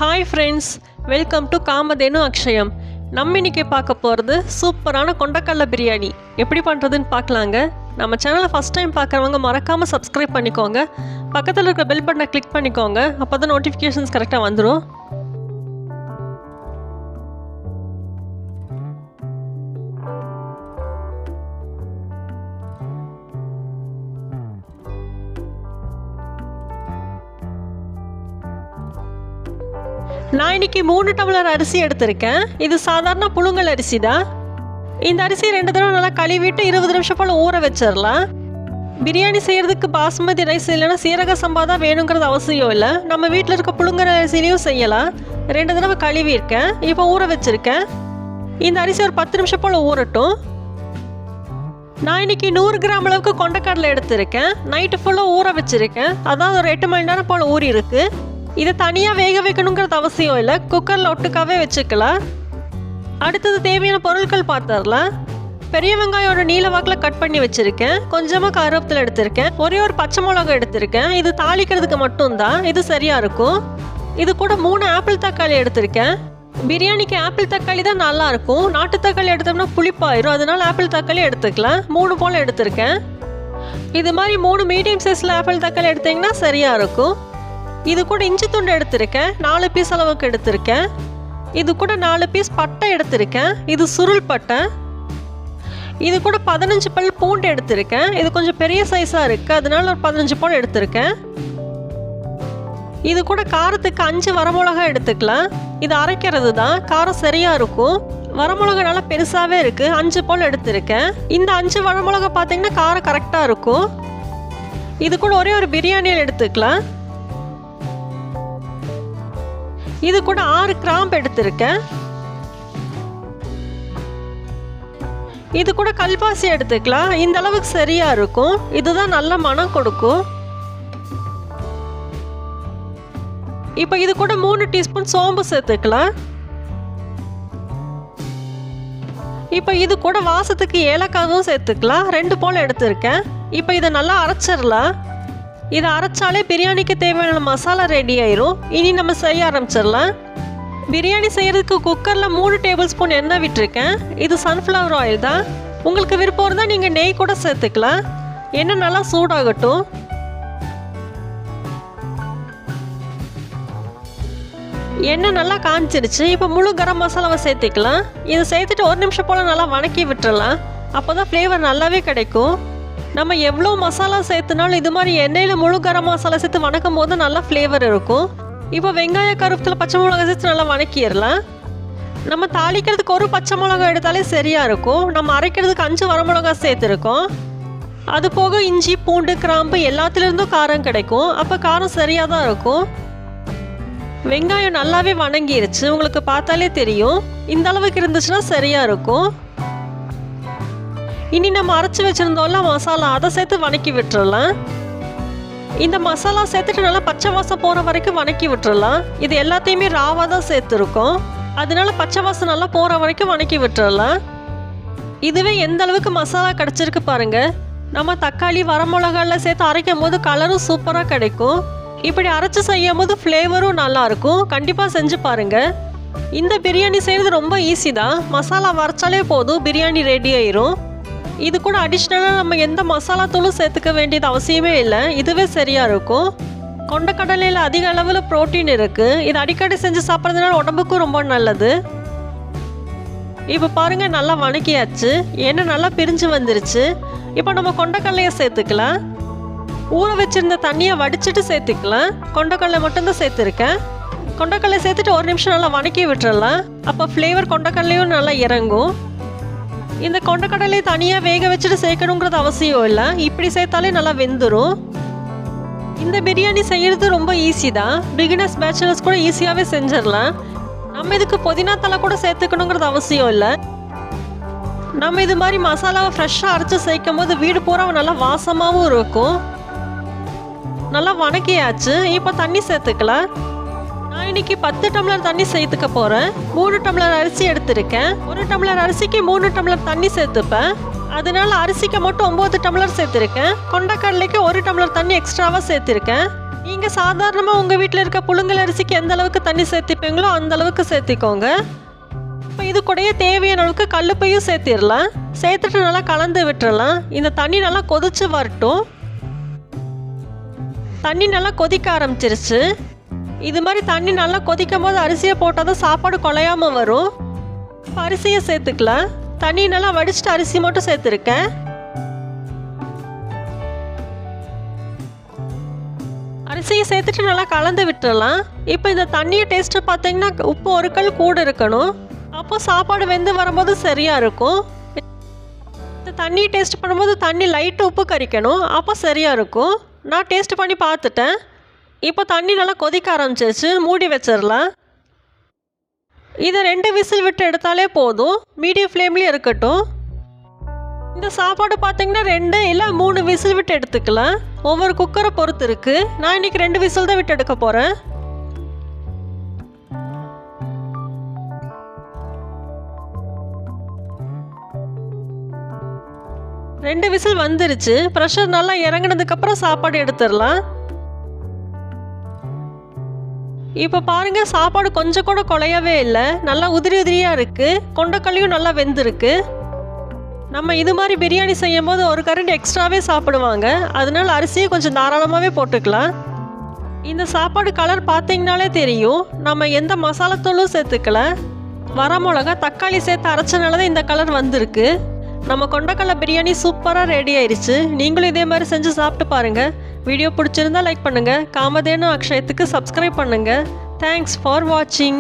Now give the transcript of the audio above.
Hi friends, welcome to Kamadhenu Akshayam. நம்ம இன்னைக்கு பார்க்க போகிறது சூப்பரான கொண்டக்கடலை பிரியாணி எப்படி பண்ணுறதுன்னு பார்க்கலாங்க. நம்ம சேனலை ஃபஸ்ட் டைம் பார்க்குறவங்க மறக்காமல் சப்ஸ்கிரைப் பண்ணிக்கோங்க. பக்கத்தில் இருக்கிற பெல் பட்டனை கிளிக் பண்ணிக்கோங்க. அப்போ தான் நோட்டிஃபிகேஷன்ஸ் கரெக்டாக வந்துடும். நான் இன்னைக்கு 3 டம்ளர் அரிசி எடுத்திருக்கேன். இது சாதாரண புழுங்கல் அரிசி தான். இந்த அரிசி 2 தடவை நல்லா கழுவிட்டு 20 நிமிஷம் போல் ஊற வச்சிடலாம். பிரியாணி செய்கிறதுக்கு பாஸ்மதி ரைஸ் இல்லைன்னா சீரக சம்பா தான் வேணுங்கிறது அவசியம் இல்லை. நம்ம வீட்டில் இருக்க புழுங்கல் அரிசிலையும் செய்யலாம். 2 தடவை கழுவியிருக்கேன், இப்போ ஊற வச்சுருக்கேன். இந்த அரிசி ஒரு 10 நிமிஷம் போல் ஊறட்டும். நான் இன்னைக்கு 100 கிராம் அளவுக்கு கொண்டக்கடலை எடுத்திருக்கேன். நைட்டு ஃபுல்லாக ஊற வச்சுருக்கேன். அதான் ஒரு 8 மணி நேரம் போல் ஊறி இருக்குது. இதை தனியாக வேக வைக்கணுங்கிறது அவசியம் இல்லை, குக்கரில் ஒட்டுக்காவே வச்சுக்கலாம். அடுத்தது தேவையான பொருட்கள் பார்த்துடலாம். பெரிய வெங்காயோட நீல வாக்கில் கட் பண்ணி வச்சுருக்கேன். கொஞ்சமாக கருவேப்பிலை எடுத்திருக்கேன். ஒரே ஒரு பச்சை மிளகாய் எடுத்திருக்கேன். இது தாளிக்கிறதுக்கு மட்டும்தான், இது சரியாக இருக்கும். இது கூட 3 ஆப்பிள் தக்காளி எடுத்திருக்கேன். பிரியாணிக்கு ஆப்பிள் தக்காளி தான் நல்லாயிருக்கும். நாட்டு தக்காளி எடுத்தோம்னா புளிப்பாயிரும், அதனால ஆப்பிள் தக்காளி எடுத்துக்கலாம். 3 போல் எடுத்திருக்கேன். இது மாதிரி 3 மீடியம் சைஸில் ஆப்பிள் தக்காளி எடுத்திங்கன்னா சரியாக இருக்கும். இது கூட இஞ்சி துண்டு எடுத்திருக்கேன். 4 பீஸ் அளவுக்கு எடுத்திருக்கேன். இது கூட 4 பீஸ் பட்டை எடுத்திருக்கேன். இது சுருள் பட்டை. இது கூட 15 பல் பூண்டு எடுத்திருக்கேன். இது கொஞ்சம் பெரிய சைஸாக இருக்குது, அதனால ஒரு 15 பல் எடுத்திருக்கேன். இது கூட காரத்துக்கு 5 வரமிளகா எடுத்துக்கலாம். இது அரைக்கிறது தான், காரம் சரியாக இருக்கும். வரமிளகா நல்லா பெருசாகவே இருக்குது, 5 பல் எடுத்திருக்கேன். இந்த 5 வரமிளகா பார்த்தீங்கன்னா காரம் கரெக்டாக இருக்கும். இது கூட ஒரே ஒரு பிரியாணி எடுத்துக்கலாம். இது கூட 6 கிராம்பு எடுத்திருக்கேன். இது கூட கல்பாசி எடுத்துக்கலாம். இந்த அளவுக்கு சரியா இருக்கும், இதுதான் நல்ல மனம் கொடுக்கும். இப்போ இது கூட 3 டீஸ்பூன் சோம்பு சேர்த்துக்கலாம். இப்போ இது கூட வாசத்துக்கு ஏலக்காவும் சேர்த்துக்கலாம். 2 போல் எடுத்திருக்கேன். இப்போ இதை நல்லா அரைச்சிடலாம். இதை அரைச்சாலே பிரியாணிக்கு தேவையான மசாலா ரெடி ஆயிரும். இனி நம்ம செய்ய ஆரம்பிச்சிடலாம். பிரியாணி செய்கிறதுக்கு குக்கரில் 3 டேபிள் ஸ்பூன் எண்ணெய் விட்டுருக்கேன். இது சன்ஃப்ளவர் ஆயில் தான். உங்களுக்கு விருப்பம் இருந்தால் நீங்கள் நெய் கூட சேர்த்துக்கலாம். எண்ணெய் நல்லா சூடாகட்டும். எண்ணெய் நல்லா காஞ்சிருச்சு. இப்போ முழு கரம் மசாலாவை சேர்த்துக்கலாம். இதை சேர்த்துட்டு 1 நிமிஷம் போல் நல்லா வணக்கி விட்டுறலாம். அப்போ தான் ஃப்ளேவர் நல்லாவே கிடைக்கும். நம்ம எவ்வளோ மசாலா சேர்த்துனாலும் இது மாதிரி எண்ணெயில் முழு கரம் மசாலா சேர்த்து வணக்கும் போது நல்லா ஃப்ளேவர் இருக்கும். இப்போ வெங்காய கருவேப்பிலை பச்சை மிளகாய் சேர்த்து நல்லா வணக்கிடலாம். நம்ம தாளிக்கிறதுக்கு ஒரு பச்சை மிளகாய் எடுத்தாலே சரியாக இருக்கும். நம்ம அரைக்கிறதுக்கு 5 வரமிளகாய் சேர்த்துருக்கோம். அது போக இஞ்சி பூண்டு கிராம்பு எல்லாத்துலேருந்தும் காரம் கிடைக்கும். அப்போ காரம் சரியாக தான் இருக்கும். வெங்காயம் நல்லாவே வணங்கிருச்சு, உங்களுக்கு பார்த்தாலே தெரியும். இந்த அளவுக்கு இருந்துச்சுன்னா சரியாக இருக்கும். இனி நம்ம அரைச்சி வச்சுருந்தோம்ல மசாலா, அதை சேர்த்து வணக்கி விட்டுறலாம். இந்த மசாலா சேர்த்துட்டு நல்லா பச்சை வாசம் போகிற வரைக்கும் வணக்கி விட்டுறலாம். இது எல்லாத்தையுமே ராவாக தான் சேர்த்துருக்கோம், அதனால பச்சை வாசம் நல்லா போகிற வரைக்கும் வணக்கி விட்டுறலாம். இதுவே எந்த அளவுக்கு மசாலா கிடச்சிருக்கு பாருங்க. நம்ம தக்காளி வரமிளகாயில் சேர்த்து அரைக்கும் போது கலரும் சூப்பராக கிடைக்கும். இப்படி அரைச்சி செய்யும் போது ஃப்ளேவரும் நல்லாயிருக்கும். கண்டிப்பாக செஞ்சு பாருங்கள். இந்த பிரியாணி செய்கிறது ரொம்ப ஈஸி தான். மசாலா வரைச்சாலே போதும், பிரியாணி ரெடி ஆயிரும். இது கூட அடிஷ்னலாக நம்ம எந்த மசாலா தூளும் சேர்த்துக்க வேண்டியது அவசியமே இல்லை, இதுவே சரியாக இருக்கும். கொண்டக்கடலையில் அதிக அளவில் ப்ரோட்டீன் இருக்குது. இது அடிக்கடி செஞ்சு சாப்பிட்றதுனால உடம்புக்கும் ரொம்ப நல்லது. இப்போ பாருங்கள், நல்லா வணக்கியாச்சு. எண்ணெய் நல்லா பிரிஞ்சு வந்துருச்சு. இப்போ நம்ம கொண்டக்கடலையை சேர்த்துக்கலாம். ஊற வச்சுருந்த தண்ணியை வடிச்சிட்டு சேர்த்துக்கலாம். கொண்டக்கடலை மட்டும்தான் சேர்த்துருக்கேன். கொண்டக்கடலை சேர்த்துட்டு 1 நிமிஷம் நல்லா வணக்கி விட்டுறலாம். அப்போ ஃப்ளேவர் கொண்டக்கடலையும் நல்லா இறங்கும். இந்த கொண்டக்கடலை தனியாக வேக வச்சுட்டு சேர்க்கணுங்கிறது அவசியம் இல்லை, இப்படி சேர்த்தாலே நல்லா வெந்துடும். இந்த பிரியாணி செய்கிறது ரொம்ப ஈஸி தான். பிகினர்ஸ் பேச்சுலர்ஸ் கூட ஈஸியாகவே செஞ்சிடலாம். நம்ம இதுக்கு புதினா தலை கூட சேர்த்துக்கணுங்கிறது அவசியம் இல்லை. நம்ம இது மாதிரி மசாலாவை ஃப்ரெஷ்ஷாக அரைச்சி சேர்க்கும் போது வீடு பூரா நல்லா வாசமாகவும் இருக்கும். நல்லா வணக்கியாச்சு. இப்போ தண்ணி சேர்த்துக்கலாம். நான் இன்னைக்கு 10 டம்ளர் தண்ணி சேர்த்துக்க போகிறேன். 3 டம்ளர் அரிசி எடுத்திருக்கேன். 1 டம்ளர் அரிசிக்கு 3 டம்ளர் தண்ணி சேர்த்துப்பேன். அதனால அரிசிக்கு மட்டும் 9 டம்ளர் சேர்த்துருக்கேன். கொண்டக்கடலைக்கு 1 டம்ளர் தண்ணி எக்ஸ்ட்ராவாக சேர்த்துருக்கேன். நீங்கள் சாதாரணமாக உங்கள் வீட்டில் இருக்க புழுங்கல் அரிசிக்கு எந்த அளவுக்கு தண்ணி சேர்த்திப்பீங்களோ அந்த அளவுக்கு சேர்த்திக்கோங்க. இப்போ இது கூடயே தேவையான அளவுக்கு கல்லுப்பையும் சேர்த்திடலாம். சேர்த்துட்டு நல்லா கலந்து விட்டுறலாம். இந்த தண்ணி நல்லா கொதிச்சு வரட்டும். தண்ணி நல்லா கொதிக்க ஆரம்பிச்சிருச்சு. இது மாதிரி தண்ணி நல்லா கொதிக்கும் போது அரிசியை போட்டால் தான் சாப்பாடு குலையாமல் வரும். இப்போ அரிசியை சேர்த்துக்கலாம். தண்ணி நல்லா வடிச்சிட்டு அரிசி மட்டும் சேர்த்துருக்கேன். அரிசியை சேர்த்துட்டு நல்லா கலந்து விட்டுறலாம். இப்போ இந்த தண்ணியை டேஸ்ட்டு பார்த்தீங்கன்னா உப்பு ஒரு கல் கூட இருக்கணும். அப்போ சாப்பாடு வெந்து வரும்போது சரியாக இருக்கும். இந்த தண்ணி டேஸ்ட் பண்ணும்போது தண்ணி லைட்டு உப்பு கறிக்கணும். அப்போ சரியாக இருக்கும். நான் டேஸ்ட் பண்ணி பார்த்துட்டேன். இப்போ தண்ணி நல்லா கொதிக்க ஆரம்பிச்சிருச்சு. மூடி வச்சிடலாம். இதை 2 விசில் விட்டு எடுத்தாலே போதும். மீடியம் ஃப்ளேம்லேயே இருக்கட்டும். இந்த சாப்பாடு பார்த்தீங்கன்னா 2 இல்லை 3 விசில் விட்டு எடுத்துக்கலாம். ஒவ்வொரு குக்கரை பொறுத்து இருக்குது. நான் இன்றைக்கி 2 விசில் தான் விட்டு எடுக்க போகிறேன். ரெண்டு விசில் வந்துருச்சு. ப்ரெஷர் நல்லா இறங்கினதுக்கப்புறம் சாப்பாடு எடுத்துடலாம். இப்போ பாருங்கள், சாப்பாடு கொஞ்சம் கூட குலையவே இல்லை. நல்லா உதிரி உதிரியாக இருக்குது. கொண்டக்கல்லையும் நல்லா வெந்திருக்கு. நம்ம இது மாதிரி பிரியாணி செய்யும் போது ஒரு கரண்டி எக்ஸ்ட்ராவே சாப்பிடுவாங்க. அதனால அரிசியை கொஞ்சம் தாராளமாகவே போட்டுக்கலாம். இந்த சாப்பாடு கலர் பார்த்தீங்கனாலே தெரியும். நம்ம எந்த மசாலாத்தூளும் சேர்த்துக்கல. வரமிளகா, தக்காளி சேர்த்து அரைச்சனால தான் இந்த கலர் வந்திருக்கு. நம்ம கொண்டக்கடலை பிரியாணி சூப்பராக ரெடி ஆயிடுச்சு. நீங்களும் இதே மாதிரி செஞ்சு சாப்பிட்டு பாருங்கள். வீடியோ பிடிச்சிருந்தா லைக் பண்ணுங்கள். காமதேனு அக்ஷயத்துக்கு சப்ஸ்கிரைப் பண்ணுங்கள். தேங்க்ஸ் ஃபார் வாட்சிங்.